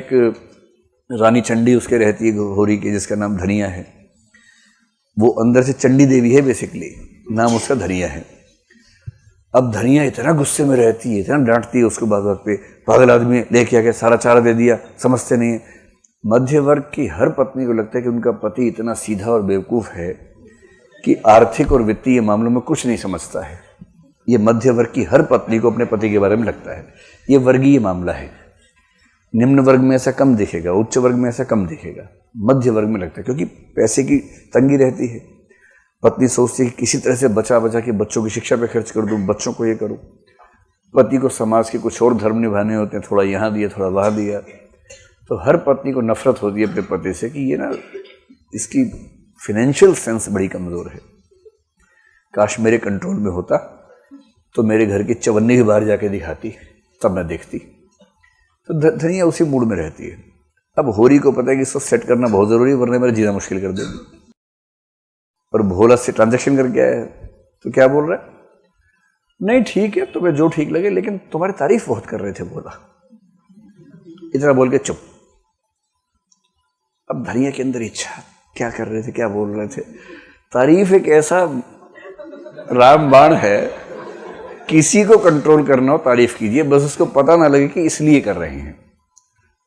एक रानी चंडी उसके रहती है होरी की, जिसका नाम धनिया है। वो अंदर से चंडी देवी है, बेसिकली नाम उसका धनिया है। अब धनिया इतना गुस्से में रहती है, इतना डांटती है उसको बात बात पे, पागल आदमी लेके आके सारा चारा दे दिया, समझते नहीं है। मध्य वर्ग की हर पत्नी को लगता है कि उनका पति इतना सीधा और बेवकूफ़ है कि आर्थिक और वित्तीय मामलों में कुछ नहीं समझता है। ये मध्य वर्ग की हर पत्नी को अपने पति के बारे में लगता है। ये वर्गीय मामला है। निम्न वर्ग में ऐसा कम दिखेगा, उच्च वर्ग में ऐसा कम दिखेगा, मध्य वर्ग में लगता है, क्योंकि पैसे की तंगी रहती है। पत्नी सोचती है कि किसी तरह से बचा बचा के बच्चों की शिक्षा पे खर्च कर दूं, बच्चों को ये करूं। पति को समाज के कुछ और धर्म निभाने होते हैं, थोड़ा यहाँ दिया थोड़ा वहाँ दिया। तो हर पत्नी को नफरत होती है अपने पति से कि ये ना, इसकी फिनेंशियल सेंस बड़ी कमज़ोर है। काश मेरे कंट्रोल में होता तो मेरे घर की चवन्नी भी बाहर जाके दिखाती, तब मैं देखती। तो धनिया उसी मूड में रहती है। अब होरी को पता है कि इसको सेट करना बहुत ज़रूरी है, वरना मेरा जीना मुश्किल कर देगी। और भोला से ट्रांजैक्शन करके आया है, तो क्या बोल रहा है, नहीं ठीक है तुम्हें जो ठीक लगे, लेकिन तुम्हारी तारीफ बहुत कर रहे थे भोला। इतना बोल के चुप। अब धनिया के अंदर इच्छा, क्या कर रहे थे, क्या बोल रहे थे। तारीफ एक ऐसा रामबाण है, किसी को कंट्रोल करना हो तारीफ कीजिए, बस उसको पता ना लगे कि इसलिए कर रहे हैं।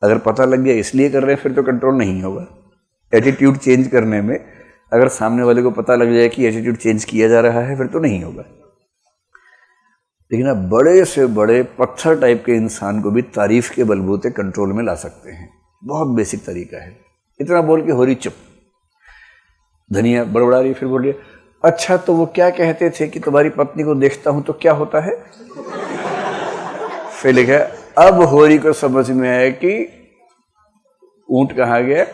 अगर पता लग गया इसलिए कर रहे हैं, फिर तो कंट्रोल नहीं होगा। एटीट्यूड चेंज करने में अगर सामने वाले को पता लग जाए कि एटीट्यूड चेंज किया जा रहा है, फिर तो नहीं होगा। लेकिन आप बड़े से बड़े पत्थर टाइप के इंसान को भी तारीफ के बलबूते कंट्रोल में ला सकते हैं। बहुत बेसिक तरीका है। इतना बोल के हो रही चुप। धनिया बड़बड़ा रही, फिर बोल रही, अच्छा तो वो क्या कहते थे कि तुम्हारी पत्नी को देखता हूं तो क्या होता है। फिर लिखा, अब होरी को समझ में आया कि ऊंट कहाँ गया,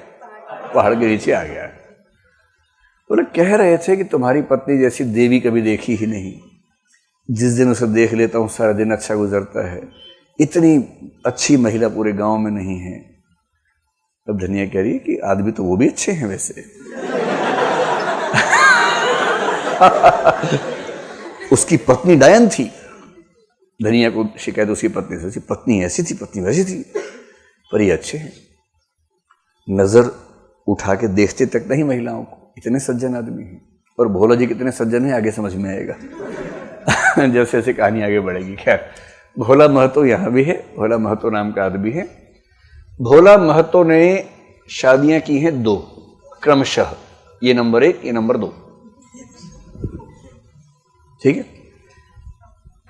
पहाड़ के नीचे आ गया। बोले कह रहे थे कि तुम्हारी पत्नी जैसी देवी कभी देखी ही नहीं, जिस दिन उसे देख लेता हूं सारा दिन अच्छा गुजरता है, इतनी अच्छी महिला पूरे गांव में नहीं है। अब धनिया कह रही है कि आदमी तो वो भी अच्छे हैं वैसे। उसकी पत्नी डायन थी। धनिया को शिकायत उसकी पत्नी से, उसकी पत्नी ऐसी थी, पत्नी वैसी थी, पर ये अच्छे हैं। नजर उठा के देखते तक नहीं महिलाओं को, इतने सज्जन आदमी हैं। और भोला जी कितने सज्जन हैं आगे समझ में आएगा। जैसे जैसे कहानी आगे बढ़ेगी। खैर, भोला महतो यहाँ भी है। भोला महतो नाम का आदमी है। भोला महतो ने शादियां की हैं 2 क्रमशः, ये नंबर 1, ये नंबर 2। ठीक है।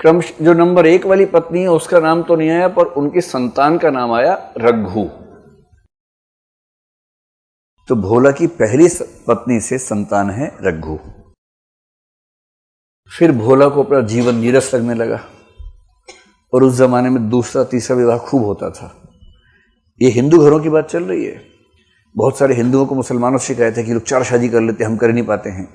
क्रम जो नंबर 1 वाली पत्नी है उसका नाम तो नहीं आया, पर उनकी संतान का नाम आया रघु। तो भोला की पहली पत्नी से संतान है रघु। फिर भोला को अपना जीवन नीरस लगने लगा, और उस जमाने में दूसरा तीसरा विवाह खूब होता था। ये हिंदू घरों की बात चल रही है। बहुत सारे हिंदुओं को मुसलमानों से शिकायत है कि लोग 4 शादी कर लेते हैं, हम कर नहीं पाते हैं।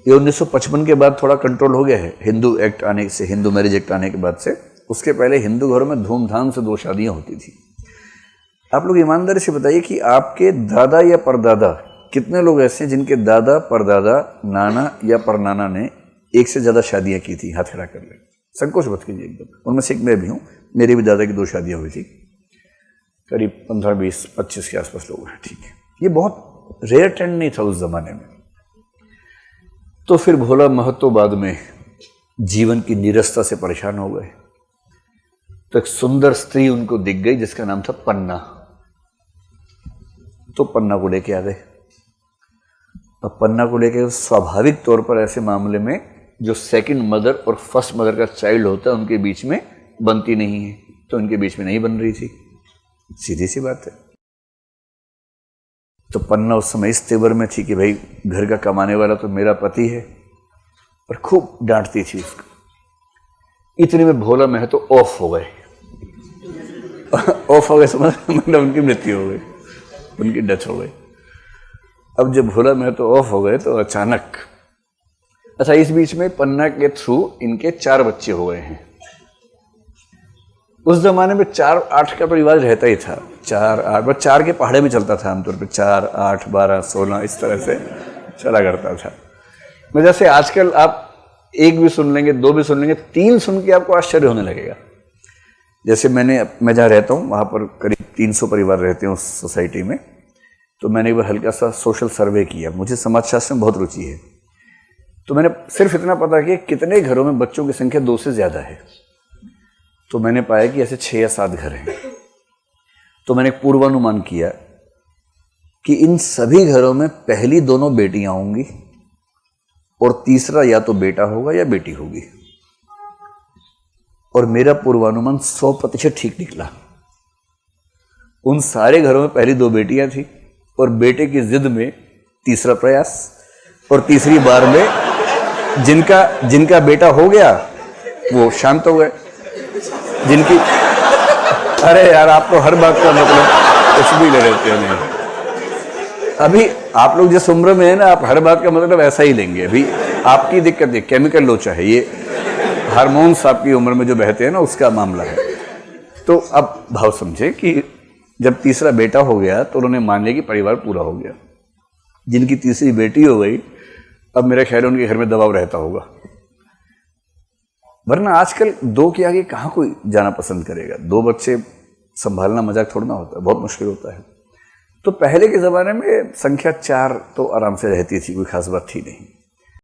ये 1955 के बाद थोड़ा कंट्रोल हो गया है, हिंदू एक्ट आने से, हिंदू मैरिज एक्ट आने के बाद से। उसके पहले हिंदू घरों में धूमधाम से 2 शादियां होती थी। आप लोग ईमानदारी से बताइए कि आपके दादा या परदादा, कितने लोग ऐसे हैं जिनके दादा, परदादा, नाना या परनाना ने 1 से ज़्यादा शादियां की थी? हाथ खड़ा कर ले, संकोच मत कीजिए एकदम। उनमें से एक मैं भी हूँ। मेरे भी दादा की 2 शादियां हुई थी। करीब 15, 20, 25 के आसपास लोग हैं। ठीक है, ये बहुत रेयर ट्रेंड नहीं था उस जमाने में। तो फिर भोला महतो बाद में जीवन की निरस्ता से परेशान हो गए। तो एक सुंदर स्त्री उनको दिख गई जिसका नाम था पन्ना। तो पन्ना को लेके आ गए। अब पन्ना को लेके स्वाभाविक तौर पर ऐसे मामले में जो सेकंड मदर और फर्स्ट मदर का चाइल्ड होता है उनके बीच में बनती नहीं है, तो उनके बीच में नहीं बन रही थी। सीधी सी बात है। तो पन्ना उस समय इस तेवर में थी कि भाई घर का कमाने वाला तो मेरा पति है, पर खूब डांटती थी उसको। इतने में भोला महतो ऑफ हो गए। ऑफ हो गए समझ, मतलब उनकी मृत्यु हो गई, उनकी डेथ हो गई। अब जब भोला महतो ऑफ हो गए तो अचानक, अच्छा इस बीच में पन्ना के थ्रू इनके 4 बच्चे हो गए हैं। उस जमाने में 4-8 का तो रिवाज रहता ही था। 4-8, बस 4 के पहाड़े में चलता था आमतौर पे। 4, 8, 12, 16 इस तरह से चला करता था। मैं जैसे आजकल आप 1 भी सुन लेंगे, 2 भी सुन लेंगे, 3 सुन के आपको आश्चर्य होने लगेगा। जैसे मैं जहाँ रहता हूँ वहाँ पर करीब 300 परिवार रहते हैं उस सोसाइटी में। तो मैंने एक बार हल्का सा सोशल सर्वे किया, मुझे समाजशास्त्र में बहुत रुचि है। तो मैंने सिर्फ इतना पता किया कितने घरों में बच्चों की संख्या 2 से ज़्यादा है। तो मैंने पाया कि ऐसे 6 या 7 घर हैं। तो मैंने एक पूर्वानुमान किया कि इन सभी घरों में पहली दोनों बेटियां होंगी और तीसरा या तो बेटा होगा या बेटी होगी। और मेरा पूर्वानुमान 100% ठीक निकला। उन सारे घरों में पहली 2 बेटियां थी और बेटे की जिद में तीसरा प्रयास, और तीसरी बार में जिनका बेटा हो गया वो शांत हो गए। जिनकी अरे यार आप तो हर बात का मतलब कुछ भी ले लेते हो। नहीं, अभी आप लोग जिस उम्र में है ना, आप हर बात का मतलब ऐसा ही लेंगे। अभी आपकी दिक्कत है, केमिकल लोचा है, ये हार्मोन्स आपकी उम्र में जो बहते हैं ना, उसका मामला है। तो अब भाव समझे कि जब तीसरा बेटा हो गया तो उन्होंने मान लिया कि परिवार पूरा हो गया। जिनकी तीसरी बेटी हो गई, अब मेरा ख्याल उनके घर में दबाव रहता होगा, वरना आजकल 2 के आगे कहाँ कोई जाना पसंद करेगा। 2 बच्चे संभालना मजाक थोड़ा ना होता है, बहुत मुश्किल होता है। तो पहले के ज़माने में संख्या 4 तो आराम से रहती थी, कोई खास बात थी नहीं।